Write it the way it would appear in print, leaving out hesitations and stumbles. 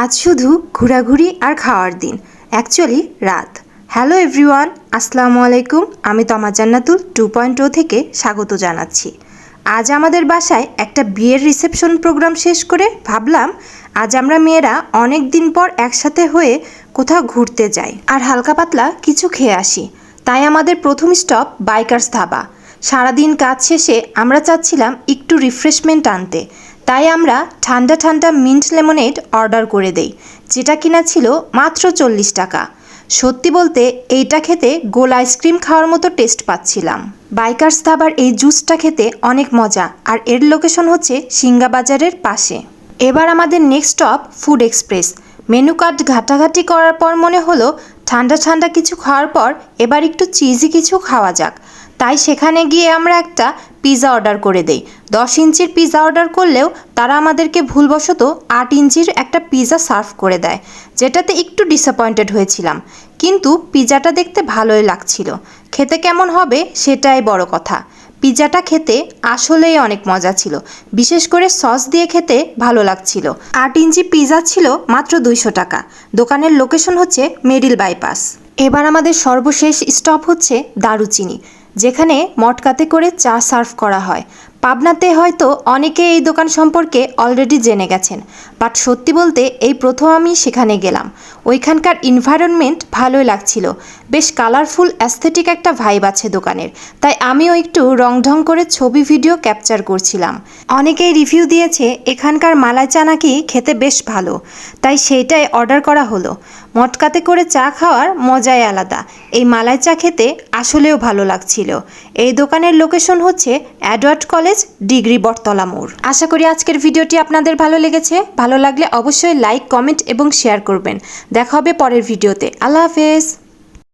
আজ শুধু ঘোরাঘুরি আর খাওয়ার দিন, অ্যাকচুয়ালি রাত। হ্যালো এভরিওয়ান, আসসালামু আলাইকুম। আমি তমা জান্নাতুল 2.0 থেকে স্বাগত জানাচ্ছি। আজ আমাদের বাসায় একটা বিয়ের রিসেপশন প্রোগ্রাম শেষ করে ভাবলাম আজ আমরা মেয়েরা অনেক দিন পর একসাথে হয়ে কোথাও ঘুরতে যাই আর হালকা পাতলা কিছু খেয়ে আসি। তাই আমাদের প্রথম স্টপ বাইকার্স ধাবা। সারাদিন কাজ শেষে আমরা চাচ্ছিলাম একটু রিফ্রেশমেন্ট আনতে, তাই আমরা ঠান্ডা ঠান্ডা মিন্ট লেমনেড অর্ডার করে দেই, যেটা কিনা ছিল মাত্র 40 টাকা। সত্যি বলতে এইটা খেতে গোল আইসক্রিম খাওয়ার মতো টেস্ট পাচ্ছিলাম। বাইকার্স ধাবার এই জুসটা খেতে অনেক মজা, আর এর লোকেশন হচ্ছে সিঙ্গা বাজারের পাশে। এবার আমাদের next stop food express. Menu card ঘাটাঘাটি করার পর মনে হলো ঠান্ডা ঠান্ডা কিছু খাওয়ার পর এবার একটু চিজি কিছু খাওয়া যাক। তাই সেখানে গিয়ে আমরা একটা পিৎজা অর্ডার করে দেই। 10 ইঞ্চির পিৎজা অর্ডার করলেও তারা আমাদেরকে ভুলবশত 8 ইঞ্চির একটা পিৎজা সার্ভ করে দেয়, যেটাতে একটু ডিসঅ্যাপয়েন্টেড হয়েছিলাম। কিন্তু পিৎজাটা দেখতে ভালোই লাগছিল, খেতে কেমন হবে সেটাই বড় কথা। পিৎজাটা খেতে আসলেই অনেক মজা ছিল, বিশেষ করে সস দিয়ে খেতে ভালো লাগছিল। 8 ইঞ্চি পিৎজা ছিল মাত্র 200 টাকা। দোকানের লোকেশন হচ্ছে মিডল বাইপাস। এবার আমাদের সর্বশেষ স্টপ হচ্ছে দারুচিনি, যেখানে মটকাতে করে চা সার্ভ করা হয়। পাবনাতে হয়তো অনেকে এই দোকান সম্পর্কে অলরেডি জেনে গেছেন, বাট সত্যি বলতে এই প্রথম আমি সেখানে গেলাম। ওইখানকার এনভায়রনমেন্ট ভালোই লাগছিল, বেশ কালারফুল অ্যাস্থেটিক একটা ভাইব আছে দোকানের। তাই আমিও একটু রংঢং করে ছবি ভিডিও ক্যাপচার করছিলাম। অনেকেই রিভিউ দিয়েছে এখানকার মালাই চা নাকি খেতে বেশ ভালো, তাই সেইটাই অর্ডার করা হলো। মটকাতে করে চা খাওয়ার মজাই আলাদা। এই মালাই চা খেতে আসলেও ভালো লাগছিল। এই দোকানের লোকেশন হচ্ছে এডওয়ার্ড কলেজ, ডিগ্রি বটতলা মোড়। আশা করি আজকের ভিডিওটি আপনাদের ভালো লেগেছে। ভালো লাগলে অবশ্যই লাইক, কমেন্ট এবং শেয়ার করবেন। দেখা হবে পরের ভিডিওতে। আল্লাহ হাফেজ।